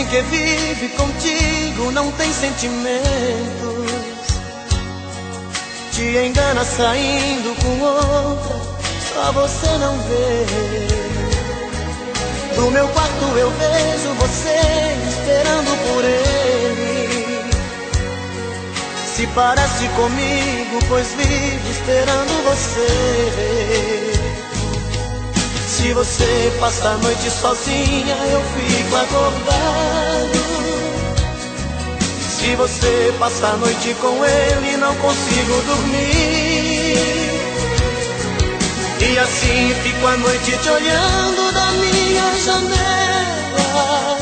homem que vive contigo não tem sentimentos, te engana saindo com outra, só você não vê. Do meu quarto eu vejo você esperando por ele. Se parece comigo, pois vive esperando você. Se você passa a noite sozinha, eu fico acordado. Se você passa a noite com ele, não consigo dormir. E assim fico a noite te olhando da minha janela.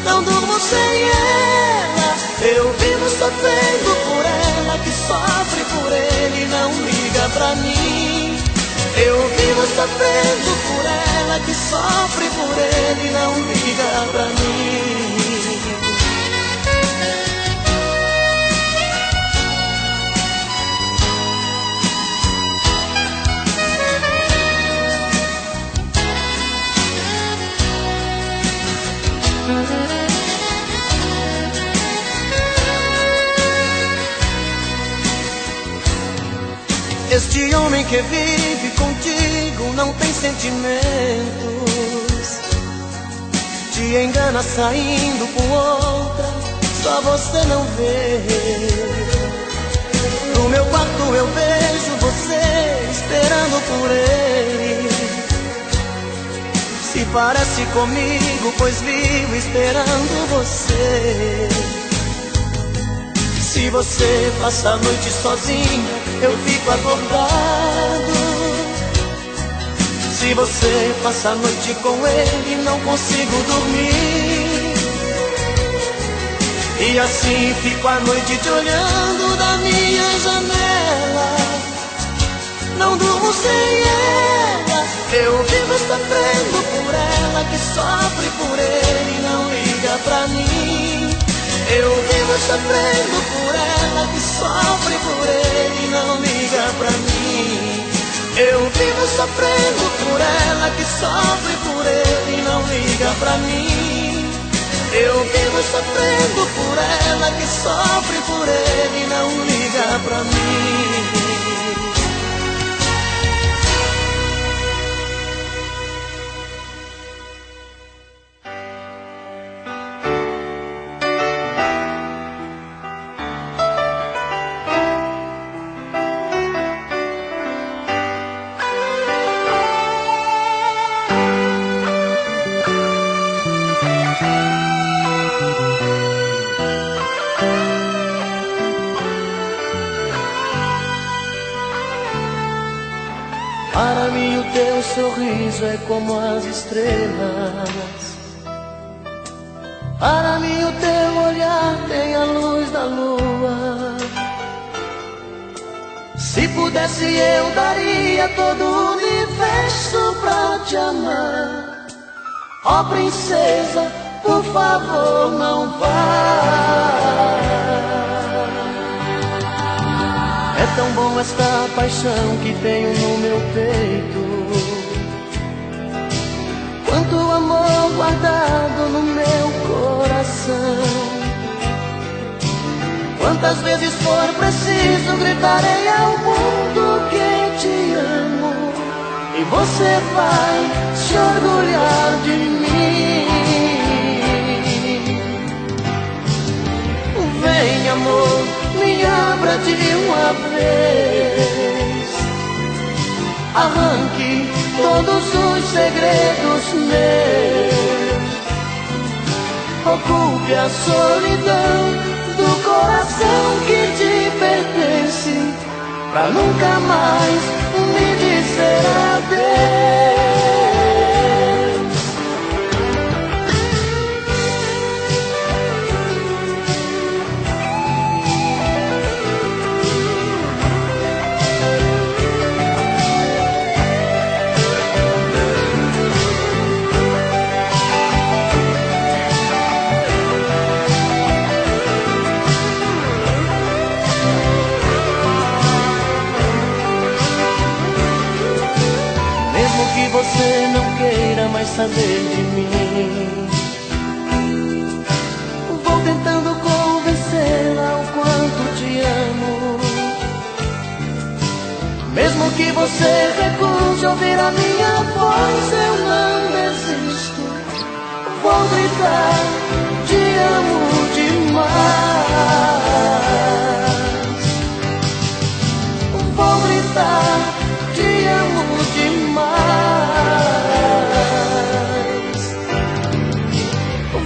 Não durmo sem ela, eu vivo sofrendo por ela, que sofre por ele, não liga pra mim. Eu vivo sofrendo por ela, que sofre por ele, não liga pra mim. Este homem que vive contigo não tem sentimentos, te engana saindo com outra, só você não vê. No meu quarto eu vejo você esperando por ele. Se parece comigo, pois vivo esperando você. Se você passa a noite sozinha, eu fico acordado. Se você passa a noite com ele, não consigo dormir. E assim fico a noite te olhando da minha janela. Não durmo sem ela, eu vivo sofrendo por ela, que sofre por ele, não liga pra mim. Eu vivo sofrendo por ela, que sofre por ele, não liga pra mim. Eu vivo sofrendo por ela, que sofre por ele, não liga pra mim. Eu vivo sofrendo por ela, que sofre por ele, não liga pra mim. Para mim o teu sorriso é como as estrelas. Para mim o teu olhar tem a luz da lua. Se pudesse eu daria todo o universo pra te amar. Ó princesa, por favor não vá. É tão bom esta paixão que tenho no meu peito, quanto amor guardado no meu coração. Quantas vezes for preciso gritarei ao mundo que te amo, e você vai se orgulhar de mim. Vem amor, me abra de uma vez, arranque todos os segredos meus, ocupe a solidão do coração que te pertence, pra nunca mais me dizer adeus. Você não queira mais saber de mim, que você recuse ouvir a minha voz, eu não desisto. Vou gritar, te amo demais. Vou gritar, te amo demais.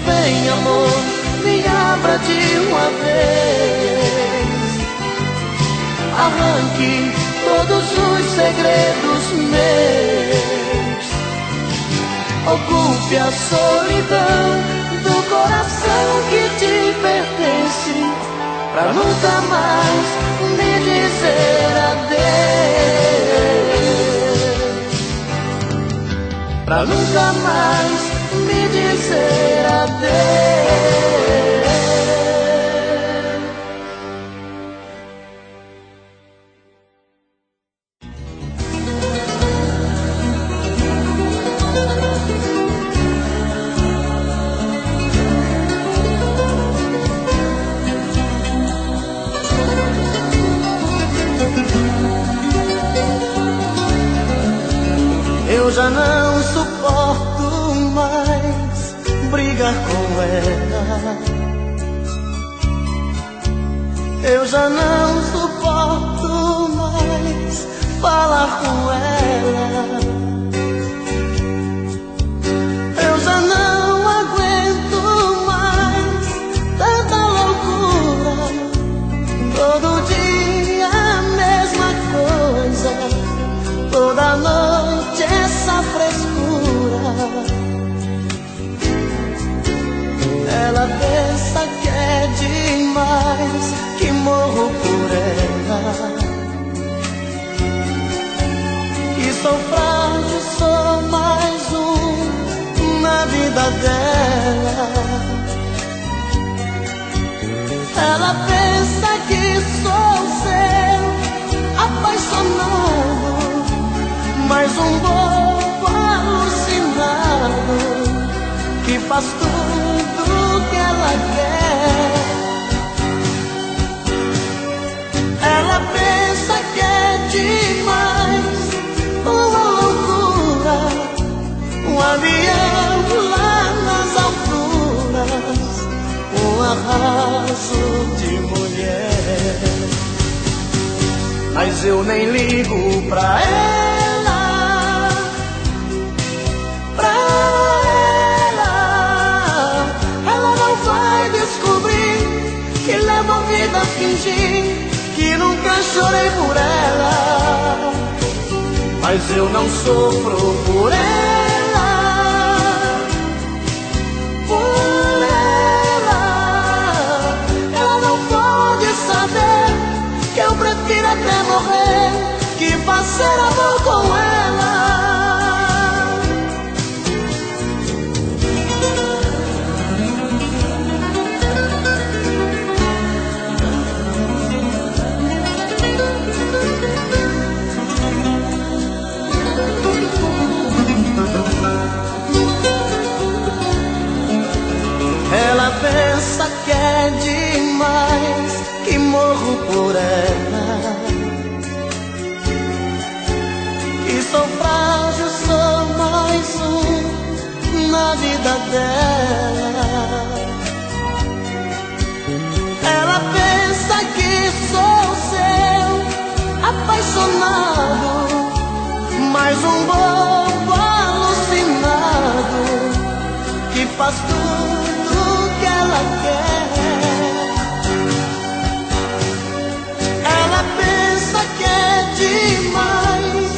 Vem, amor, me abra de uma vez. Arranque todos os segredos meus. Ocupe a solidão do coração que te pertence, pra nunca mais me dizer adeus. Pra nunca mais me dizer adeus. Eu já não suporto mais brigar com ela. Eu já não suporto mais falar com ela. Eu já não aguento mais tanta loucura. Todo dia a mesma coisa, toda noite essa frescura. Ela pensa que é demais, que morro por ela, que sou frágil, sou mais um na vida dela. Ela pensa que sou seu apaixonado, mais um bobo alucinado, que faz tudo que ela quer. Ela pensa que é demais, uma loucura, um avião lá nas alturas, um arraso de mulher. Mas eu nem ligo pra ela, pra ela. Ela não vai descobrir que levo a vida a fingir que nunca chorei por ela. Mas eu não sofro por ela, por ela. Ela não pode saber que eu prefiro até morrer que fazer amor com ela. Ela pensa que é demais, que morro por ela, que sou frágil, sou mais um na vida dela. Ela pensa que sou seu apaixonado, mais um bobo alucinado, que faz tudo que ela quer. Ela pensa que é demais,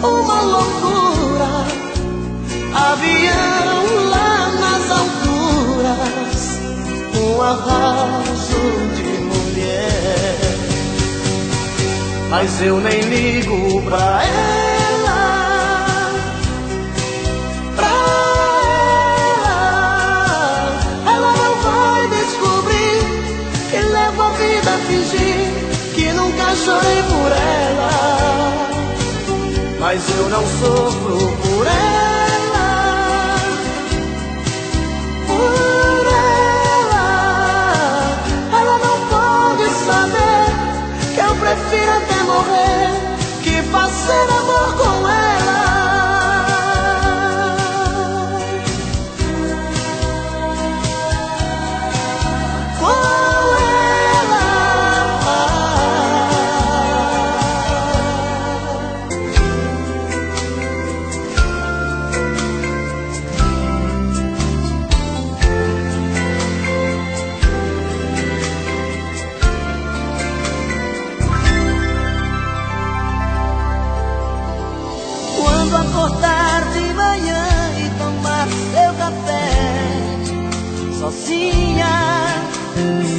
uma loucura, avião lá nas alturas, um arraso de mulher. Mas eu nem ligo pra ela, pra ela. Ela não vai descobrir que levo a vida a fingir que nunca chorei por ela. Mas eu não sofro por ela, por ela. Ela não pode saber que eu prefiro até morrer que fazer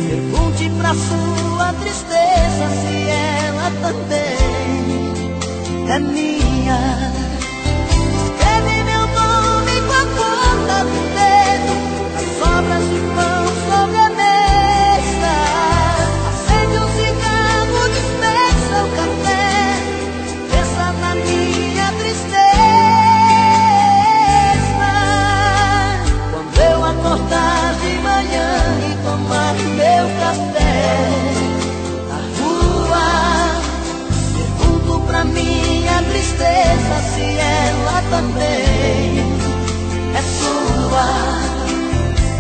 Pergunte pra sua tristeza se ela também é minha. Escreve meu nome com a ponta do dedo nas sobras de pão sobre a mesa. Acende um cigarro, dispensa o café, pensa na minha tristeza. Quando eu acordar de manhã e tomar meu café na rua, pergunto pra minha tristeza se ela também é sua.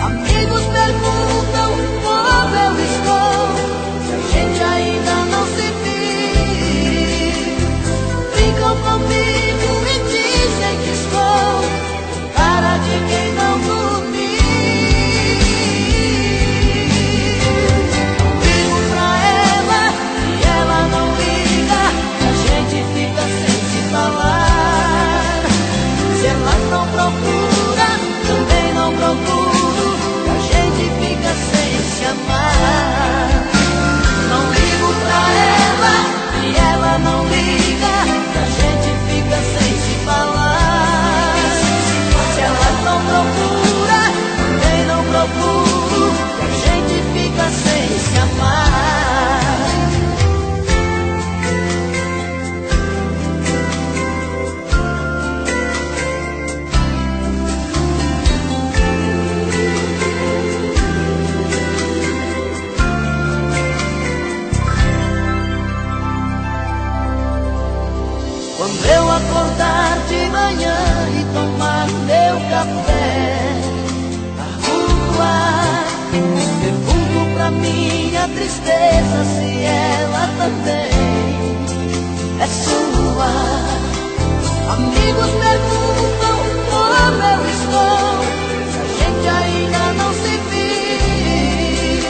Amigos perguntam como eu estou, se a gente ainda não se viu. Brincam comigo e dizem que estou com cara de quem não dormiu. Ligo pra ela e ela não liga, a gente fica sem se falar. Se ela não procura, também não procuro, a gente fica sem se amar. Não ligo pra ela e ela não liga, a gente fica sem se falar. Se ela não procura, também não procuro, a gente fica sem se amar. Quando eu acordar de manhã e tomar meu café na rua, pergunto pra minha tristeza se ela também é sua. Amigos perguntam como eu estou, se a gente ainda não se viu.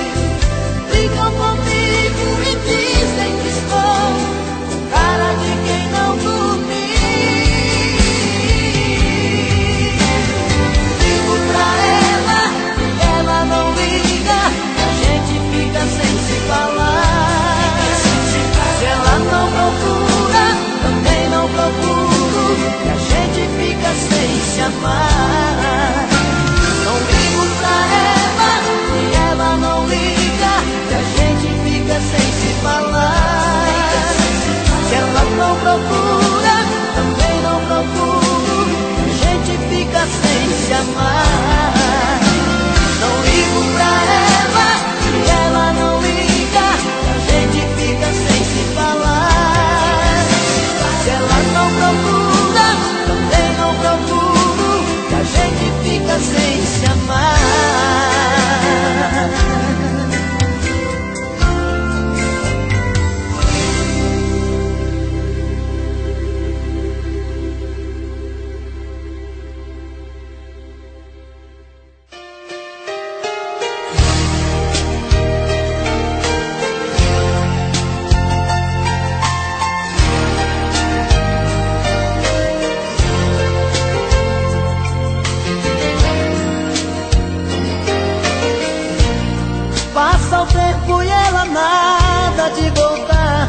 Brincam comigo e dizem que estou com cara de quem não dormiu. Ligo pra ela e ela não liga, a gente fica sem se falar. Se ela não procura, também não procuro, e a gente fica sem se amar. Não ligo pra ela e ela não liga, e a gente fica sem se falar. Se ela não procura, também não procuro, a gente fica sem se amar. Não ligo pra ela e ela não liga, a gente fica sem se falar. Se ela não procura, também não procuro, a gente fica sem se amar. Passa o tempo e ela nada de voltar.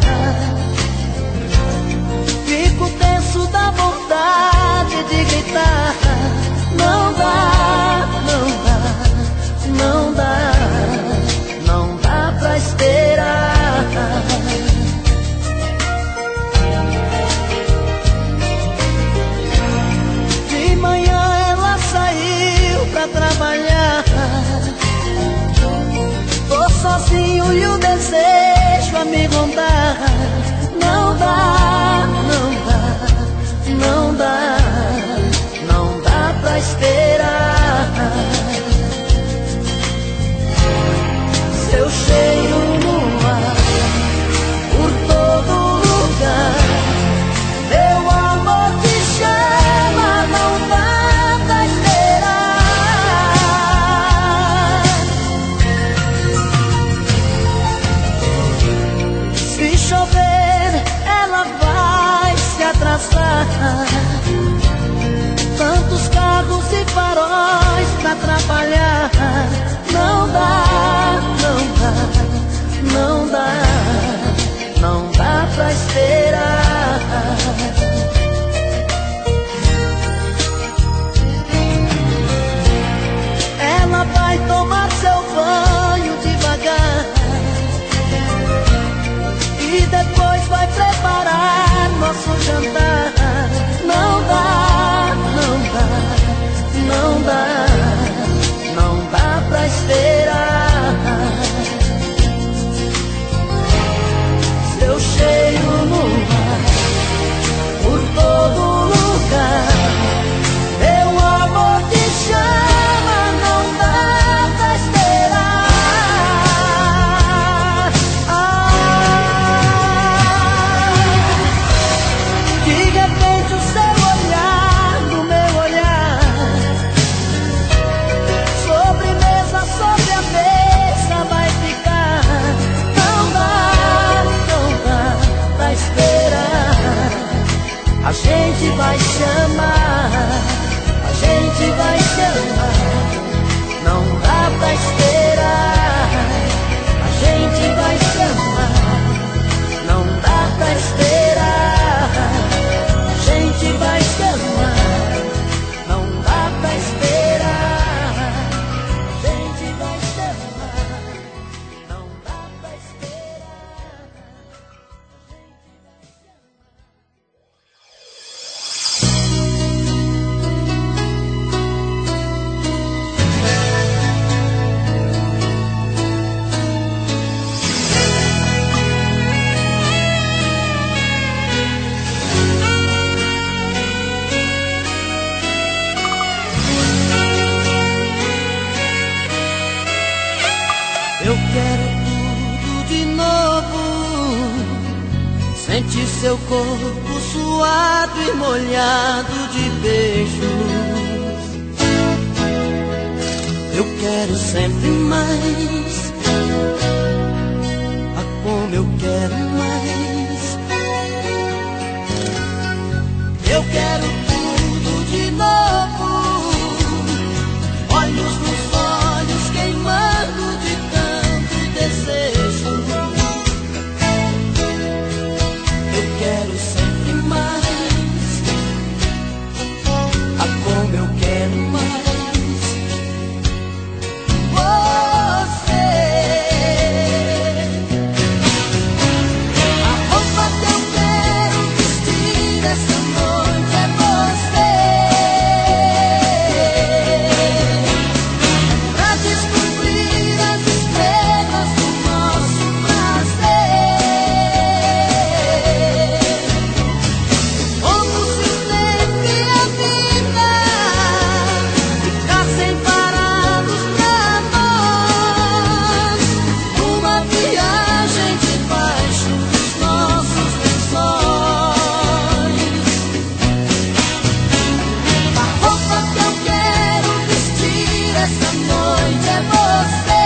Fico tenso da vontade de gritar. Não dá, não dá, não dá, não dá pra esperar. De manhã ela saiu pra trabalhar. Tô sozinho e o desejo a me cantar. Não dá, não dá, não dá, não dá pra esperar. Seu cheiro no ar, por todo lugar, meu amor te chama, não dá pra esperar. De repente o seu olhar no meu olhar, sobremesa sobre a mesa vai ficar. Não dá pra esperar. A gente vai chamar, a gente vai chamar. Não dá pra esperar. A gente vai chamar. Não dá pra esperar. A gente vai chamar. Não dá pra esperar. A gente vai chamar. Não dá pra esperar. Eu quero tudo de novo, sentir seu corpo suado e molhado de beijos. Eu quero sempre mais, ah, como eu quero mais. Eu quero tudo de novo, olhos nos olhos queimando de tanto desejo. Eu quero sempre mais, ah, como eu quero mais. Você, a roupa que eu quero vestir essa noite é você, pra descobrir as estrelas do nosso prazer. Como se sempre a vida ficar sem parados pra nós, numa viagem debaixo dos nossos lençóis. A roupa que eu quero vestir essa noite é você,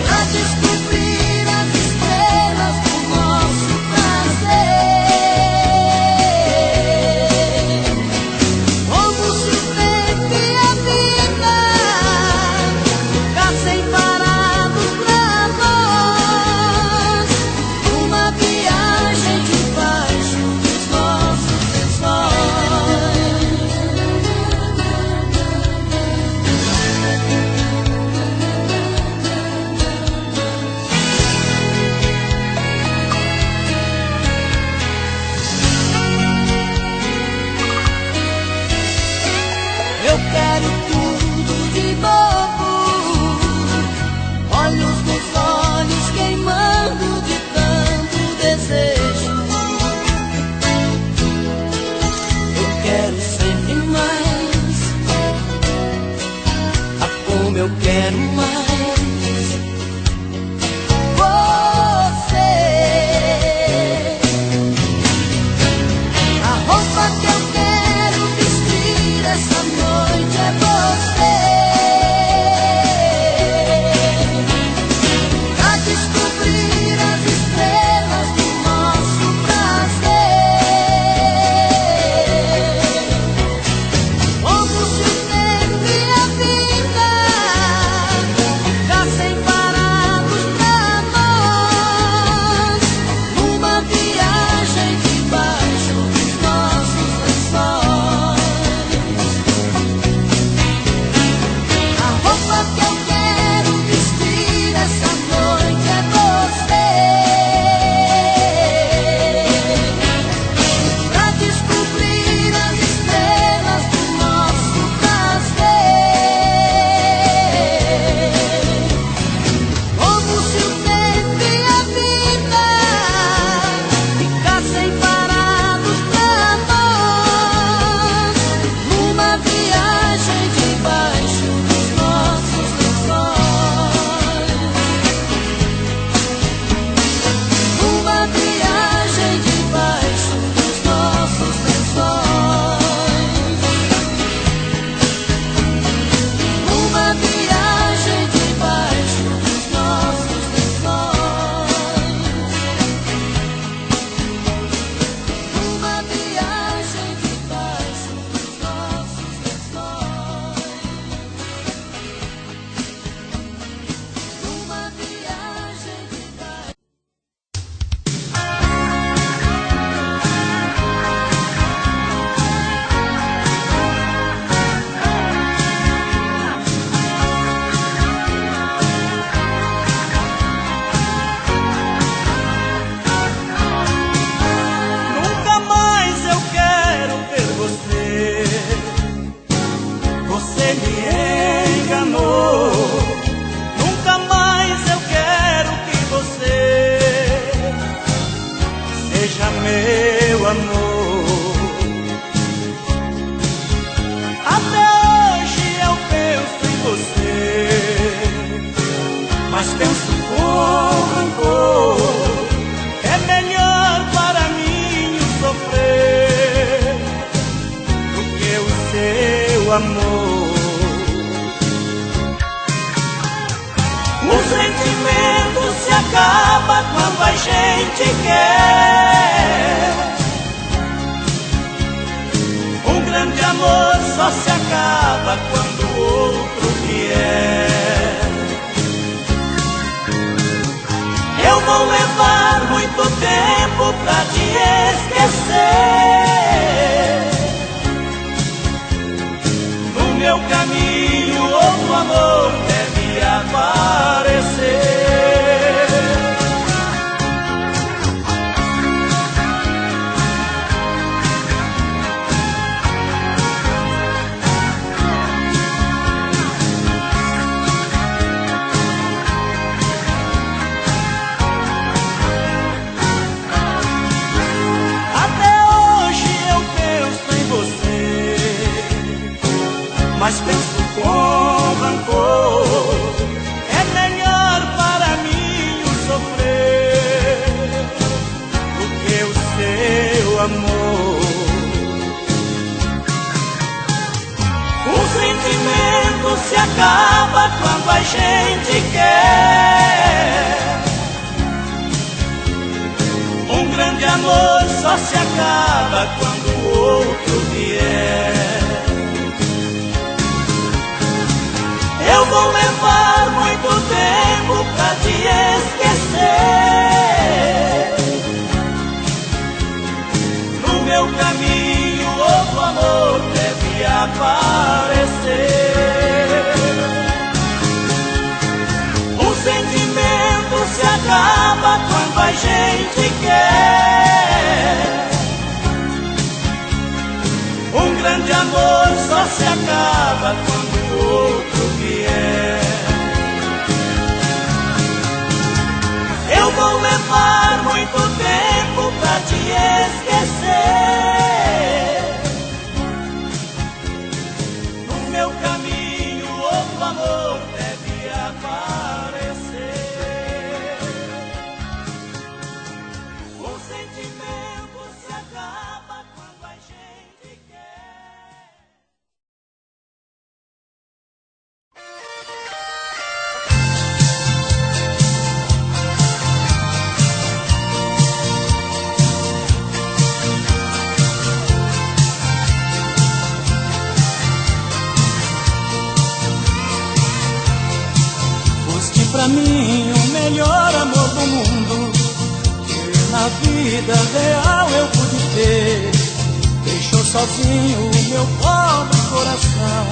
pra descobrir as estrelas do nosso prazer. Como se sempre a vida ficar sem parados pra nós, numa viagem debaixo dos nossos lençóis. Eu quero tudo de novo, olhos nos olhos queimando de tanto desejo. Eu quero sempre mais, ah, como eu quero mais. Você, a roupa que eu quero vestir essa noite é você, pra descobrir as estrelas do nosso prazer. Como se sempre a vida ficar sem parar. O sentimento se acaba quando a gente quer. Um grande amor só se acaba quando o outro vier. Eu vou levar muito tempo pra te esquecer. No meu caminho outro amor deve aparecer. Mas penso com rancor, é melhor para mim o sofrer do que o seu amor. O sentimento se acaba quando a gente quer. Um grande amor só se acaba quando o outro vier. Eu vou levar muito tempo pra te esquecer. No meu caminho outro amor deve aparecer. O sentimento se acaba quando a gente quer. Um grande amor só se acaba quando o outro vier. Eu vou levar muito tempo pra te esquecer. No meu caminho outro amor deve aparecer. O sentimento se acaba quando a gente quer. Pra mim o melhor amor do mundo que na vida real eu pude ter. Deixou sozinho o meu pobre coração,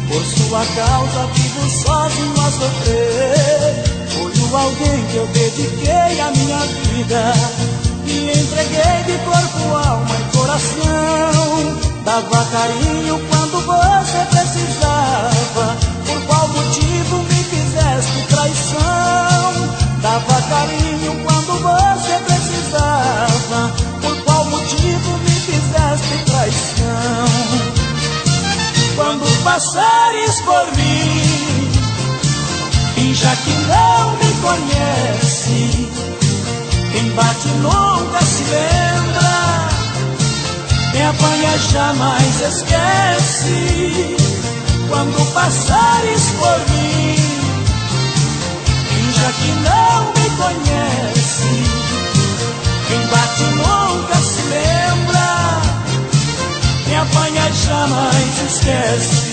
por sua causa vivo sozinho a sofrer. Foi o alguém que eu dediquei a minha vida, me entreguei de corpo, alma e coração. Dava carinho quando você precisava. Por qual motivo me fizeste traição? Dava carinho quando você precisava. Por qual motivo me fizeste traição? Quando passares por mim, finja que não me conhece. Quem bate nunca se lembra, quem apanha jamais esquece. Quando passares por mim, finja que não me conhece. Quem bate nunca se lembra, quem apanha jamais esquece.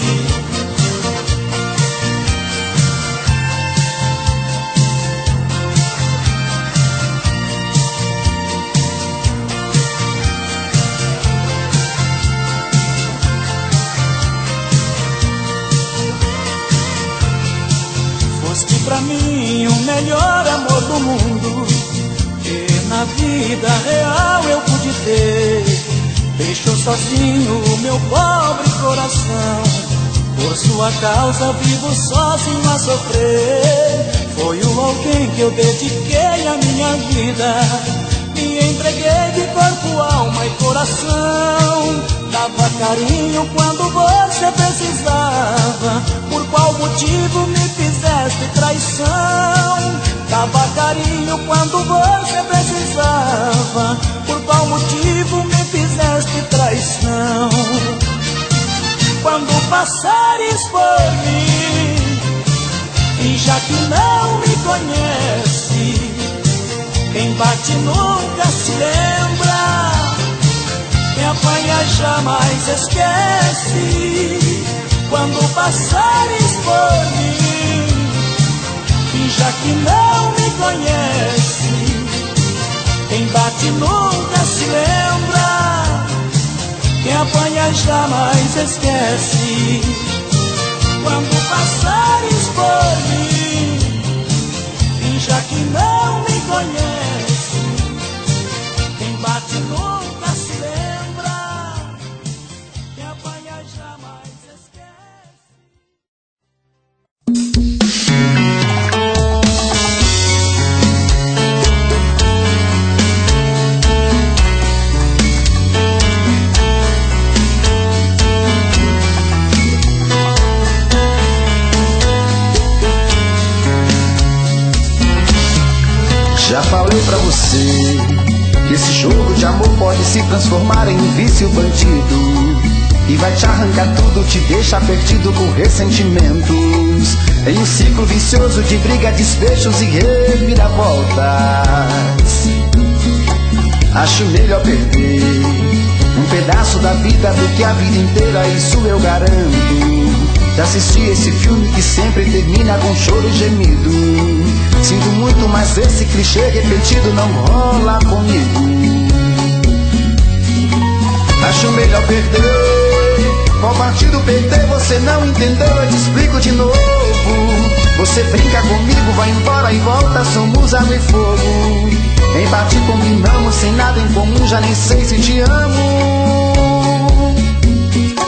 Pra mim o melhor amor do mundo que na vida real eu pude ter. Deixou sozinho o meu pobre coração, por sua causa vivo sozinho a sofrer. Foi o alguém que eu dediquei a minha vida, me entreguei de corpo, alma e coração. Dava carinho quando você precisava. Por qual motivo me fizeste traição? Dava carinho quando você precisava. Por qual motivo me fizeste traição? Quando passares por mim, Finja que não me conhece. Quem bate nunca se lembra, quem apanha jamais esquece. Quando passares por mim, finja que não me conhece. Quem bate nunca se lembra, quem apanha jamais esquece. Quando passares por mim, finja que não me conhece. Quem bate nunca se lembra, quem apanha jamais esquece. Já falei pra você que esse jogo de amor pode se transformar em um vício bandido, e vai te arrancar tudo, te deixar perdido por ressentimentos, em um ciclo vicioso de briga, despechos e reviravoltas. Acho melhor perder um pedaço da vida do que a vida inteira, isso eu garanto. Já assisti esse filme que sempre termina com choro e gemido. Sinto muito, mas esse clichê repetido não rola comigo. Acho melhor perder. Qual partido perder? Você não entendeu, eu te explico de novo. Você brinca comigo, vai embora e volta, somos água e fogo. Em partir combinamos, sem nada em comum, já nem sei se te amo.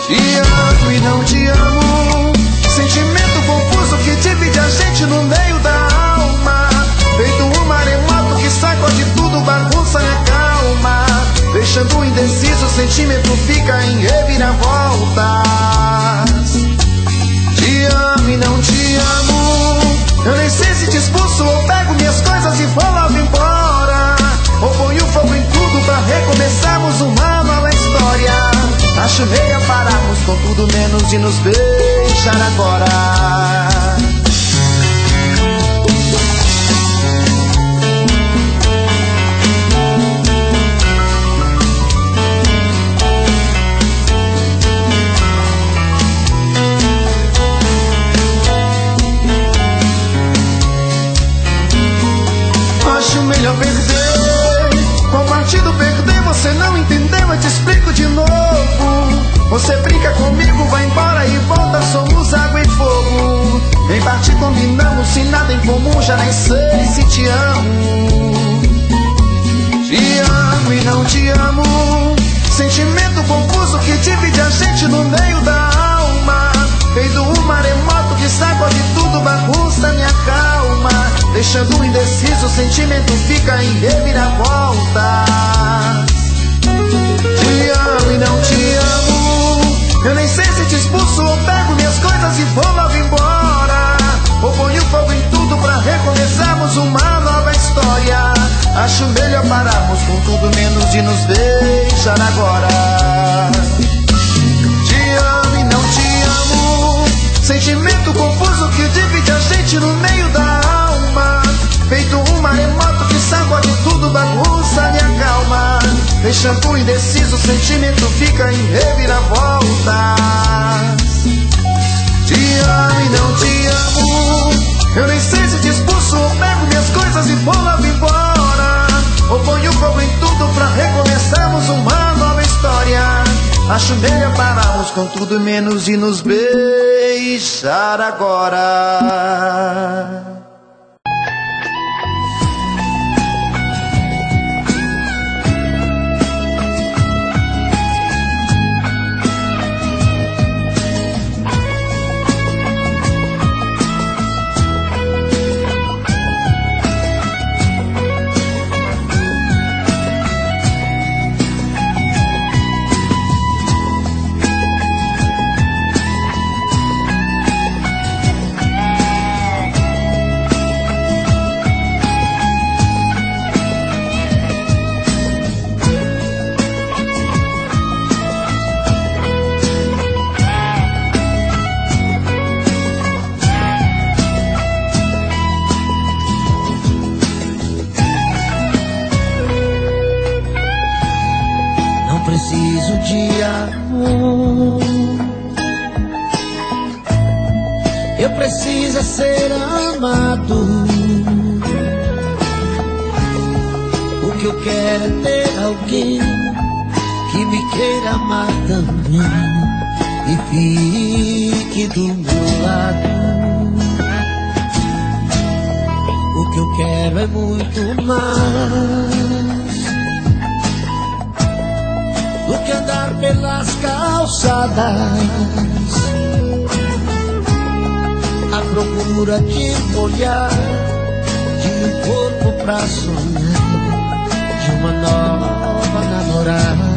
Te amo e não te amo, sentimento confuso que divide a gente no meio da alma. Feito um maremoto que sacode tudo, bagunça minha calma. Deixando indeciso, o sentimento fica em reviravoltas. Te amo e não te amo, eu nem sei se te expulso ou pego minhas coisas e vou logo embora, ou ponho fogo em tudo pra recomeçarmos uma nova história. Acho melhor pararmos com tudo menos de nos beijar agora. Acho melhor perder. Qual partido perder? Você não entendeu, eu te explico de novo. Você brinca comigo, vai embora e volta, somos água e fogo. Em parte combinamos, sem nada em comum, já nem sei se te amo. Te amo e não te amo, sentimento confuso que divide a gente no meio da alma. Feito um maremoto que sacode tudo, bagunça minha calma. Deixando indeciso, o sentimento fica em reviravoltas. Te amo e não te amo, eu nem sei se te expulso ou pego minhas coisas e vou logo embora, ou ponho fogo em tudo pra recomeçarmos uma nova história. Acho melhor pararmos com tudo menos de nos beijar agora. Te amo e não te amo, sentimento confuso que divide a gente no meio da alma. Feito um maremoto que sacode tudo, bagunça minha calma. Deixando indeciso, o sentimento fica em reviravoltas. Te amo e não te amo, eu nem sei se te expulso ou pego minhas coisas e vou logo embora, ou ponho fogo em tudo pra recomeçarmos uma nova história. Acho melhor pararmos com tudo menos de nos beijar agora. Eu preciso ser amado. O que eu quero é ter alguém que me queira amar também e fique do meu lado. O que eu quero é muito mais do que andar pelas calçadas à procura de um olhar, de um corpo pra sonhar, de uma nova namorada.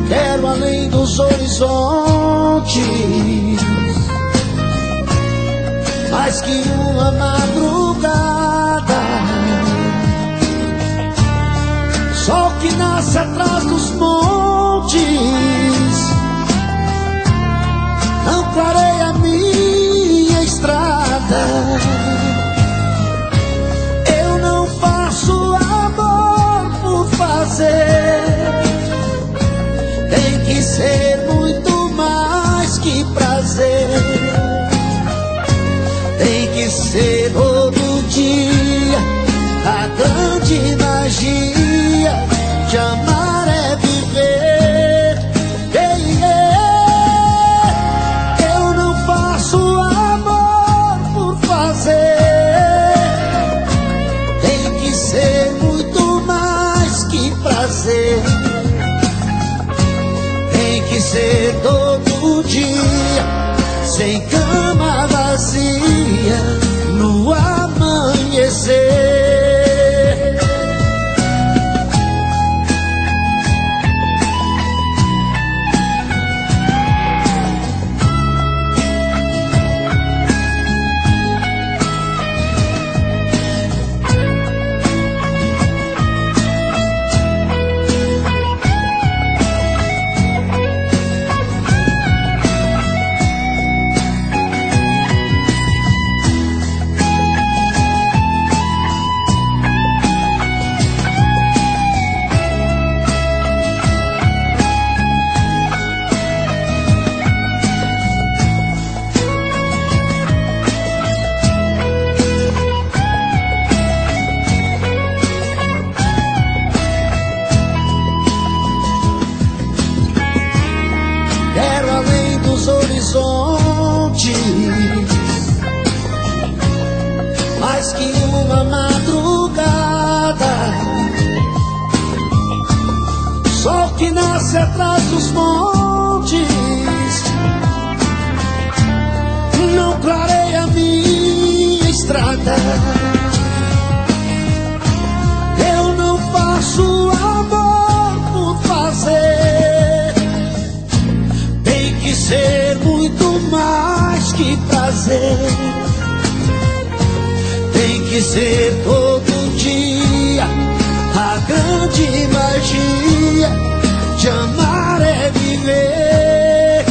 Quero além dos horizontes, mais que uma madrugada. Sol que nasce atrás dos montes não clareia a minha estrada. Eu não faço amor por fazer, tem que ser muito mais que prazer. Tem que ser todo dia, a grande magia de amar é viver. Eu não faço amor por fazer, tem que ser muito mais que prazer. Tem que ser todo dia, sem cama vazia, no amanhecer. Mais que uma madrugada, sol que nasce atrás dos montes não clareia a minha estrada. Eu não faço amor por fazer, tem que ser muito mais que prazer. Tem que ser todo dia, a grande magia de amar é viver.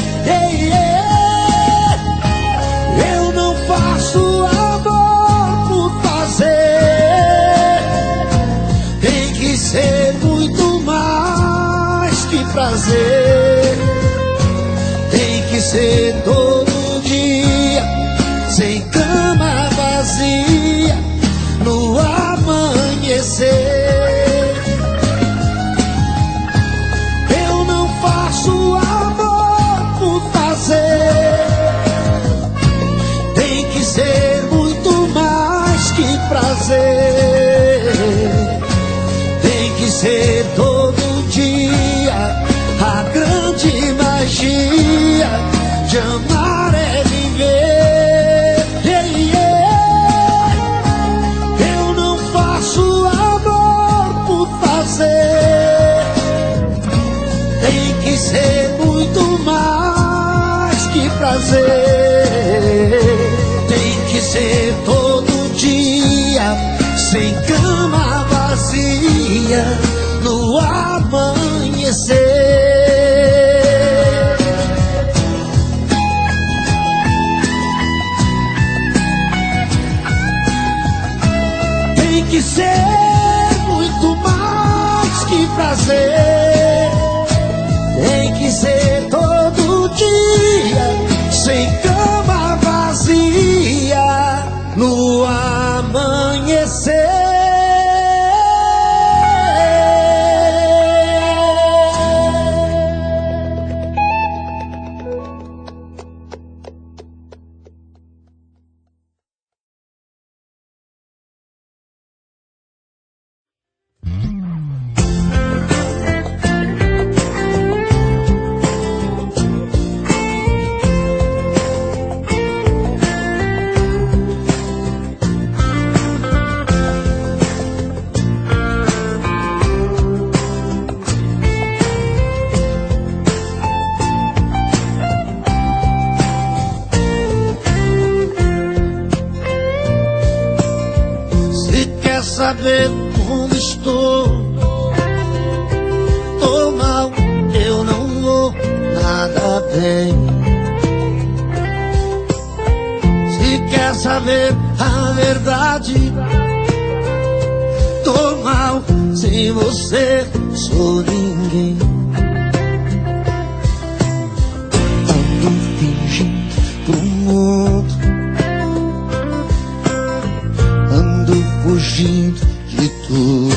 Eu não faço amor por fazer, tem que ser muito mais que prazer. Tem que ser todo dia, sem cama vazia, no amanhecer. Eu não faço amor por fazer, tem que ser muito mais que prazer. Tem que ser todo dia, a grande magia de amar é viver. Eu não faço amor por fazer, tem que ser muito mais que prazer. Tem que ser todo dia, sem cama vazia, no amanhecer. Tem que ser muito mais que prazer, tem que ser todo dia, saber como estou? Tô mal, eu não vou nada bem. Se quer saber a verdade, tô mal, sem você sou ninguém. Ando fingindo pro mundo, ando fugindo de tudo,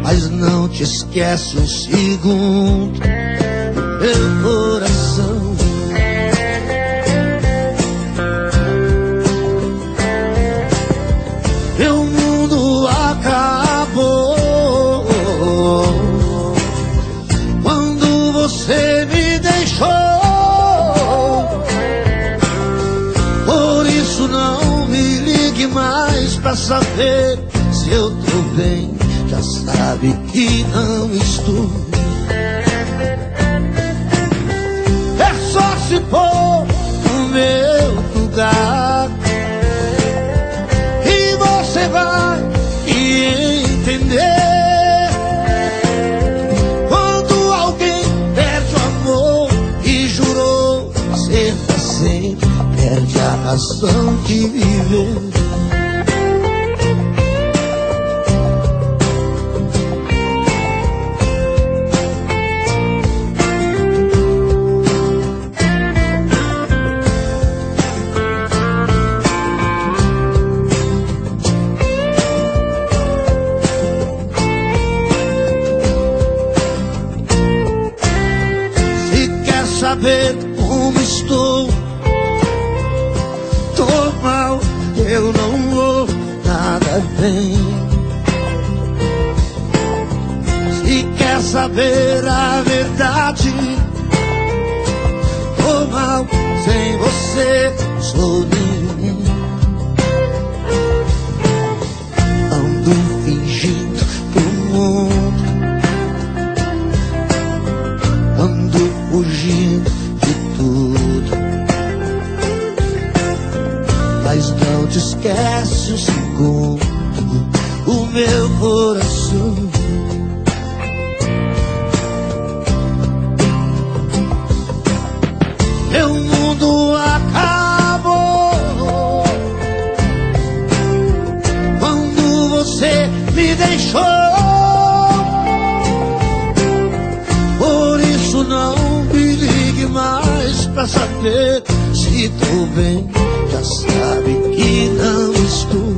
mas não te esquece um segundo, meu coração. Meu mundo acabou quando você me deixou. Por isso não me ligue mais pra saber se eu tô bem. Já sabe que não estou. É só se pôr no meu lugar e você vai entender. Quando alguém perde o amor e jurou ser pra sempre, perde a razão de viver. Saber como estou, tô mal, eu não vou nada bem. Se quer saber a verdade, tô mal, sem você sou ninguém. Ando fingindo pro mundo, ando fugindo de tudo, mas não te esquece um segundo, o meu coração. Meu mundo acabou quando você me deixou. Por isso não me ligue mais pra saber se tô bem. Já sabe que não estou.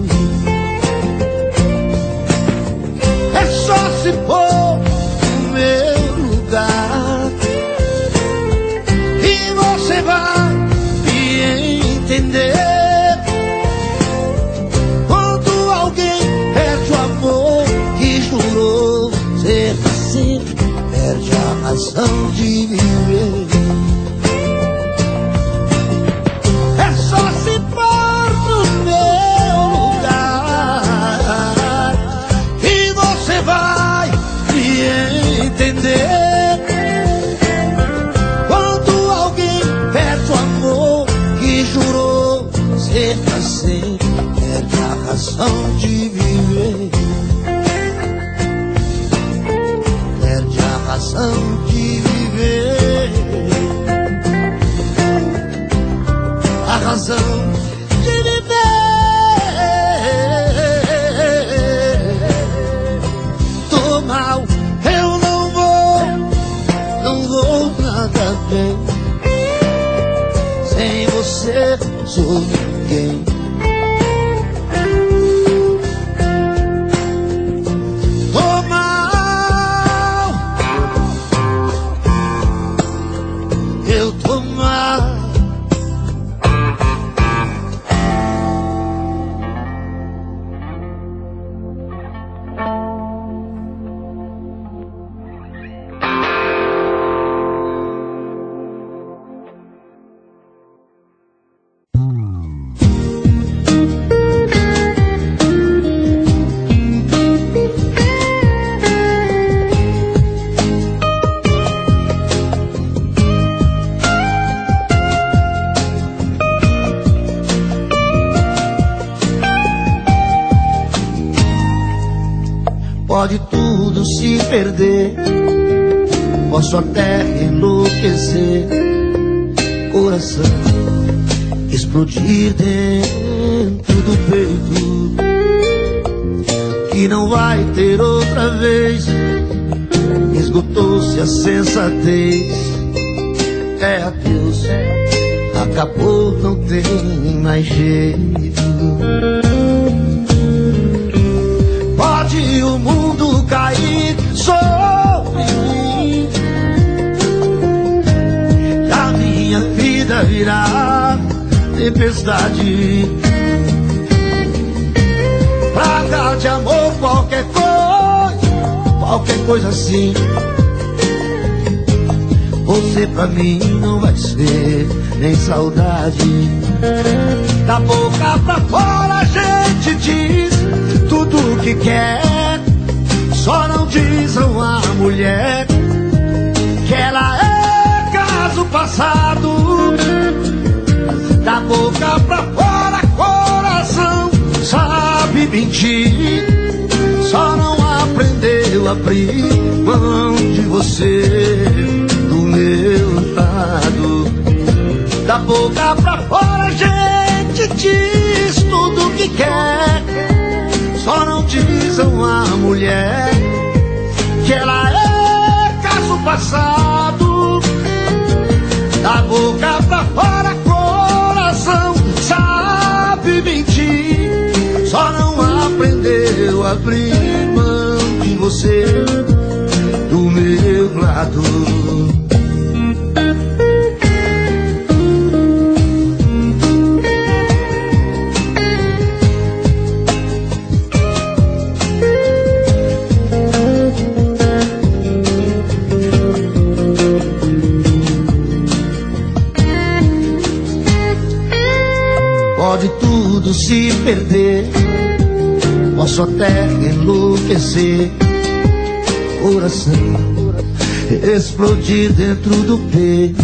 É só se pôr no meu lugar e você vai me entender. Quando alguém perde o amor que jurou ser sempre, perde a razão de viver. É só se pôr no meu lugar e você vai me entender. Quando alguém perde o amor que jurou ser pra sempre, perde a razão de viver. Perde a razão de viver. A razão de viver. Tô mal, eu não vou nada bem. Sem você sou ninguém. Tô mal, eu tô mal. Pode tudo se perder, posso até enlouquecer, coração explodir dentro do peito, que não vai ter outra vez. Esgotou-se a sensatez, é adeus, acabou, não tem mais jeito. Pode o mundo cair sobre mim, a minha vida virá tempestade, praga de amor, qualquer coisa assim. Você pra mim não vai ser nem saudade. Da boca pra fora a gente diz tudo o que quer, só não diz a uma mulher que ela é caso passado. Da boca pra fora coração sabe mentir, só não aprendeu a abrir mão de você do meu lado. Da boca pra fora a gente diz tudo o que quer, só não diz a uma mulher que ela é caso passado. Da boca pra fora coração sabe mentir, só não aprendeu a abrir mão de você do meu lado. Pode tudo se perder, posso até enlouquecer, coração explodir dentro do peito,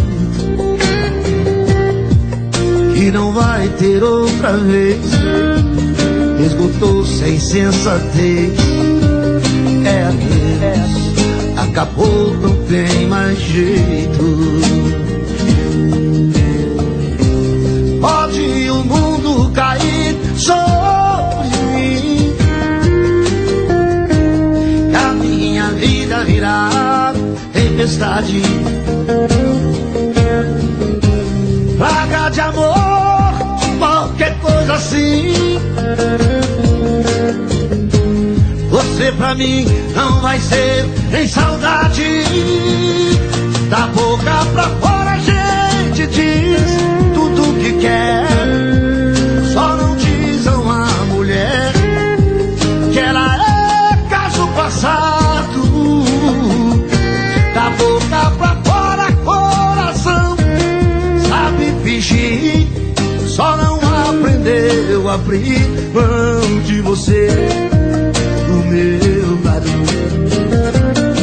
que não vai ter outra vez. Esgotou-se a insensatez, é adeus, acabou, não tem mais jeito. Pode o mundo cair sobre mim, a minha vida virá tempestade, praga de amor, qualquer coisa assim. Você pra mim não vai ser nem saudade. Da boca pra fora a gente diz tudo o que quer, só não diz a uma mulher que ela é caso passado. Da boca pra fora coração sabe fingir, só não aprendeu a abrir mão de você do meu lado.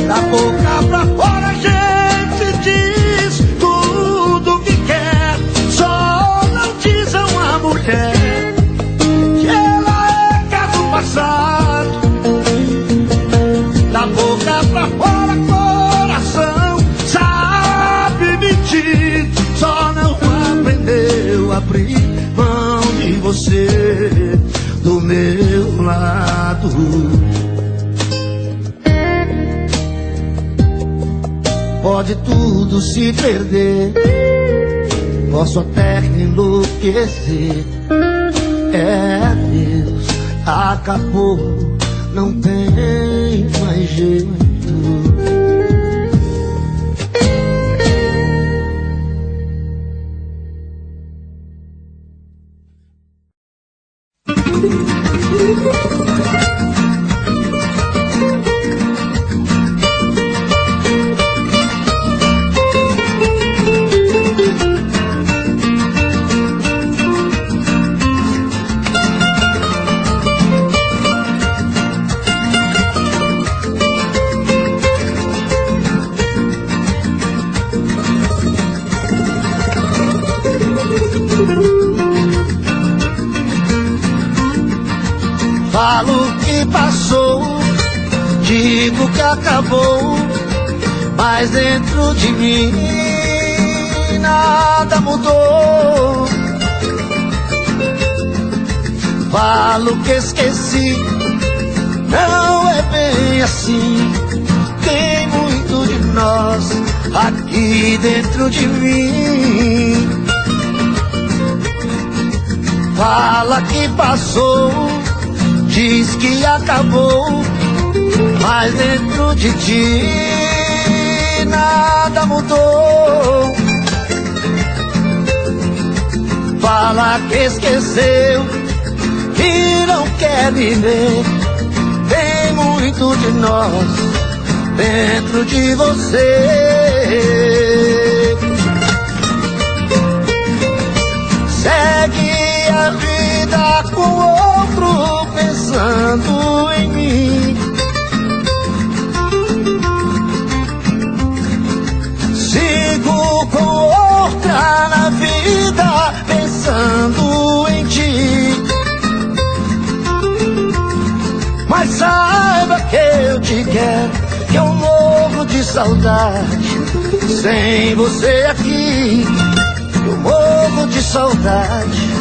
Da boca pra fora a gente diz tudo o que quer, só não diz a uma mulher que ela é caso passado. Da boca pra fora coração sabe mentir, só não aprendeu a abrir mão de você do meu lado. Pode tudo se perder, posso até enlouquecer, é adeus, acabou, não tem mais jeito. Falo que passou, Digo que acabou, mas dentro de mim nada mudou. Falo que esqueci, não é bem assim. Tem muito de nós aqui dentro de mim. Fala que passou, diz que acabou, mas dentro de ti nada mudou. Fala que esqueceu, que não quer me ver. Tem muito de nós dentro de você. Segue a vida com outro pensando em mim. Sigo com outra na vida pensando em ti. Mas saiba que eu te quero, que eu morro de saudade sem você aqui. Eu morro de saudade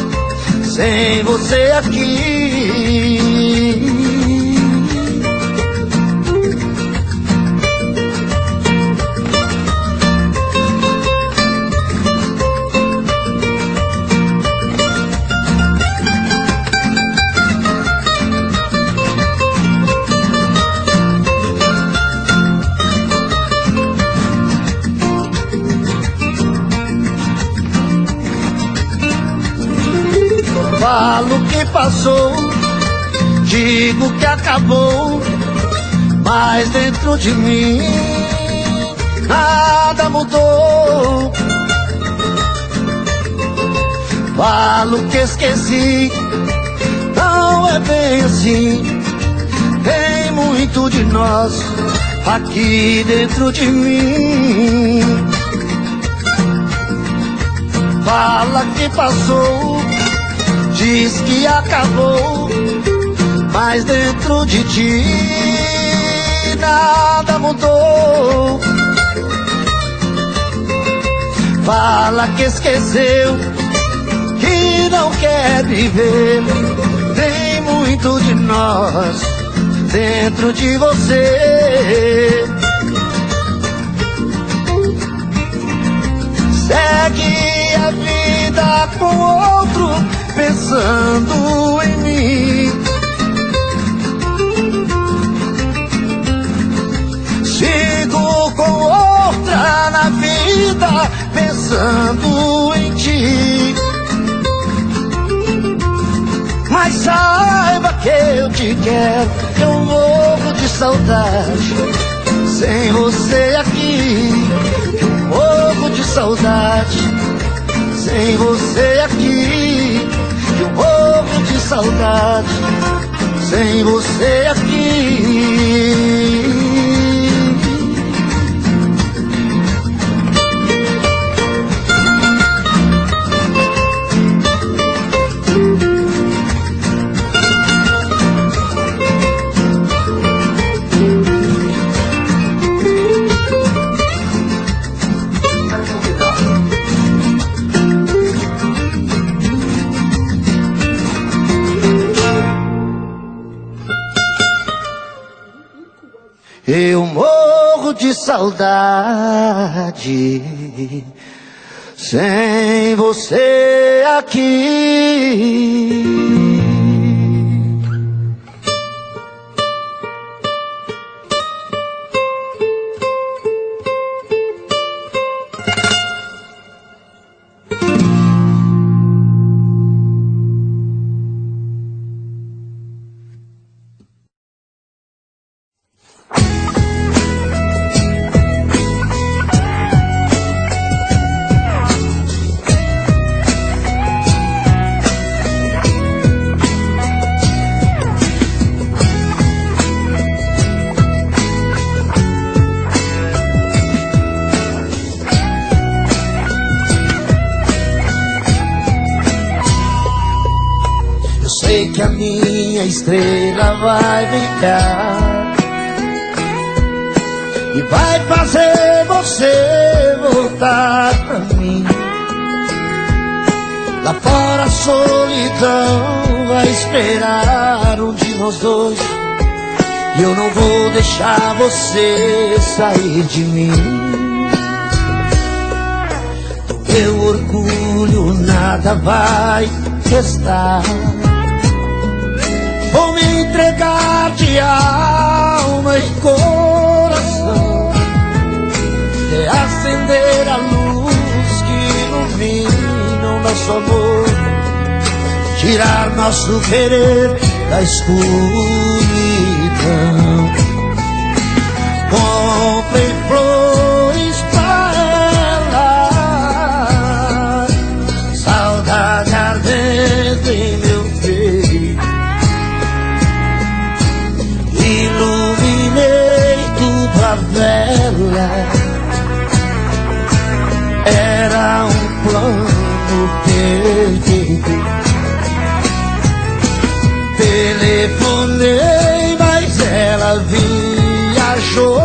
sem você aqui. Falo que passou, digo que acabou, mas dentro de mim nada mudou. Falo que esqueci, não é bem assim. Tem muito de nós aqui dentro de mim. Fala que passou, diz que acabou, mas dentro de ti nada mudou. Fala que esqueceu, que não quer viver. Tem muito de nós dentro de você. Segue a vida com outro pensando em mim. Sigo com outra na vida pensando em ti. Mas saiba que eu te quero, que eu morro de saudade sem você aqui. Eu morro de saudade sem você aqui. Eu morro de saudade sem você aqui. Eu morro de saudade sem você aqui. Que a minha estrela vai brilhar e vai fazer você voltar pra mim. Lá fora a solidão vai esperar um de nós dois, e eu não vou deixar você sair de mim. Do meu orgulho nada vai restar, vou me entregar de alma e coração, reacender a luz que ilumina o nosso amor, tirar nosso querer da escuridão. Comprei flores pra ela, saudade ardendo em meu peito, iluminei tudo a vela, era um plano perfeito. Telefonei, mas ela viajou,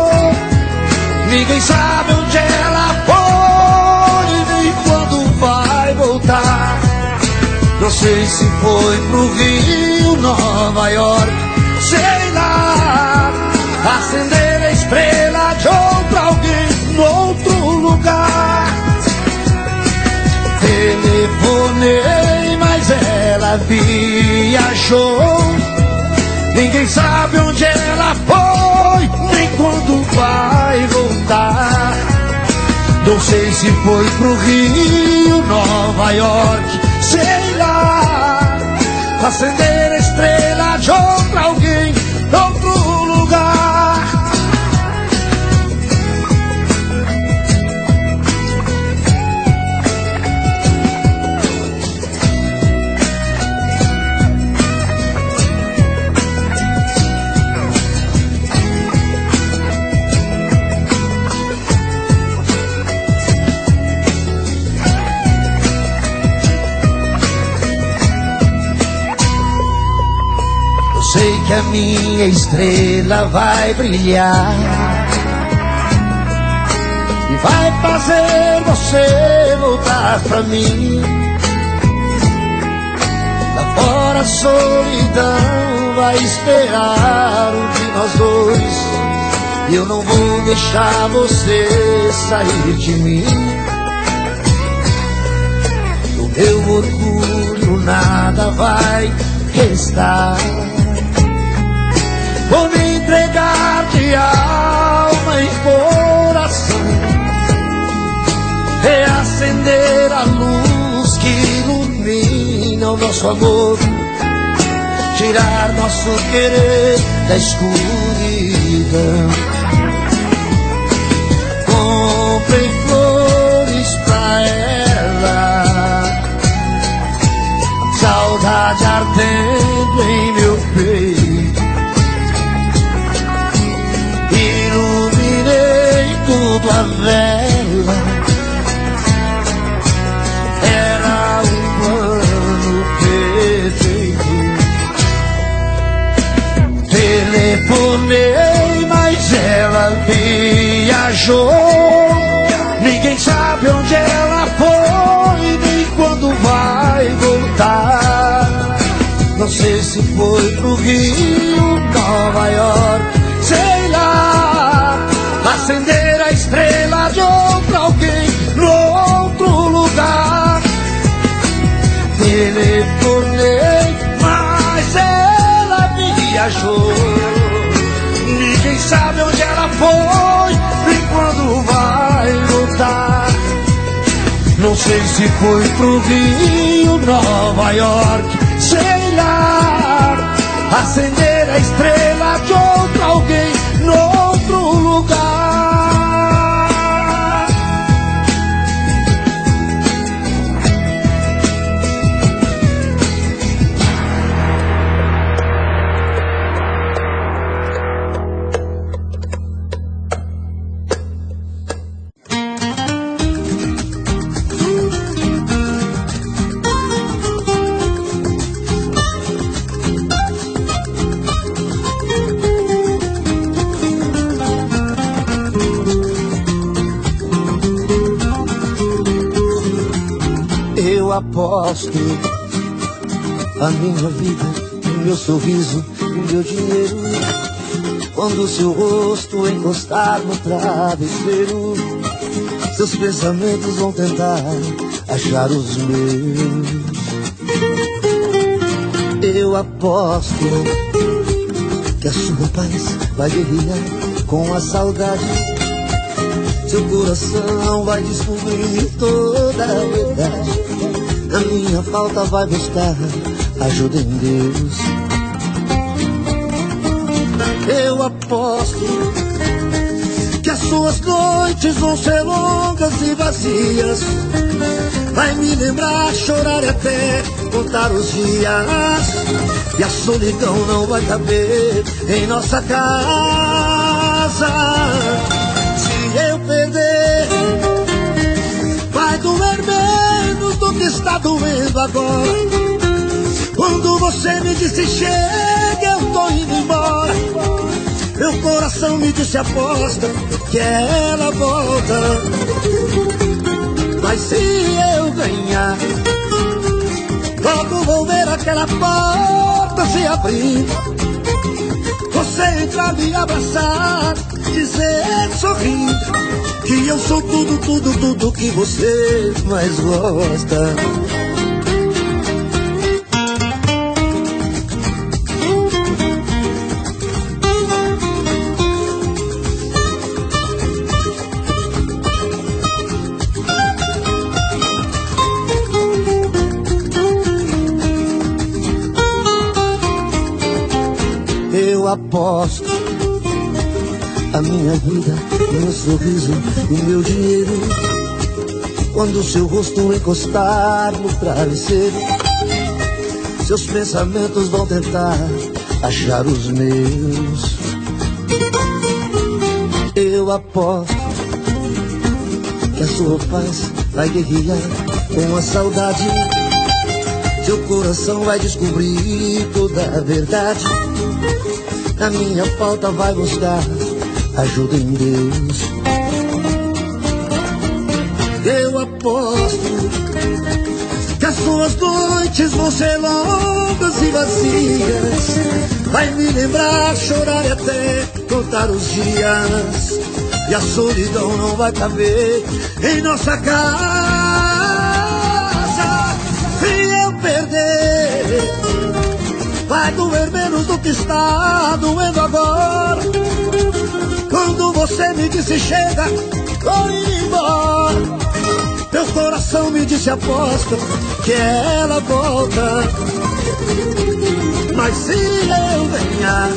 ninguém sabe onde ela foi, nem quando vai voltar. Não sei se foi pro Rio, Nova York, sei lá, acender a estrela de outra alguém noutro lugar. Telefonei, mas ela viajou, ninguém sabe onde ela foi, nem quando vai voltar. Não sei se foi pro Rio, Nova York, sei lá, acender a estrela de outra alguém, de outro lugar. Sei que a minha estrela vai brilhar e vai fazer você voltar pra mim. Lá fora a solidão vai esperar um de nós dois, e eu não vou deixar você sair de mim. Do meu orgulho nada vai restar, vou me entregar de alma e coração, reacender a luz que ilumina o nosso amor, tirar nosso querer da escuridão. Comprei flores pra ela, saudade ardendo em meu peito, iluminei tudo a vela, era um plano perfeito. Telefonei, mas ela viajou, ninguém sabe onde ela foi, nem quando vai voltar. Não sei se foi pro Rio, Nova York, sei lá, acender a estrela de outra alguém no outro lugar. Telefonei, mas ela viajou, ninguém sabe onde ela foi, nem quando vai voltar. Não sei se foi pro Rio, Nova York, sei lá, acender a estrela de outra alguém no outro lugar. Eu aposto a minha vida, o meu sorriso, o meu dinheiro, quando seu rosto encostar no travesseiro, seus pensamentos vão tentar achar os meus. Eu aposto que a sua paz vai guerrear com a saudade. Seu coração vai descobrir toda a verdade. A minha falta vai buscar ajuda em Deus. Eu aposto que as suas noites vão ser longas e vazias. Vai me lembrar, chorar e até contar os dias. E a solidão não vai caber em nossa casa. Se eu perder, vai doer menos do que está doendo agora. Quando você me disse chega, eu tô indo embora. Meu coração me disse aposta que ela volta. Mas se eu ganhar, logo vou ver aquela porta se abrir. Você entrar, me abraçar, dizer sorrindo que eu sou tudo, tudo, tudo que você mais gosta. Eu aposto a minha vida, meu sorriso, o meu dinheiro, quando seu rosto encostar no travesseiro, seus pensamentos vão tentar achar os meus. Eu aposto que a sua paz vai guerrear com a saudade. Seu coração vai descobrir toda a verdade. A minha falta vai buscar ajuda em Deus. Eu aposto que as suas noites vão ser longas e vazias. Vai me lembrar, chorar e até contar os dias. E a solidão não vai caber em nossa casa. Se eu perder, vai doer menos do que está doendo agora. Quando você me disse chega, tô indo embora. Meu coração me disse aposta que ela volta. Mas se eu ganhar,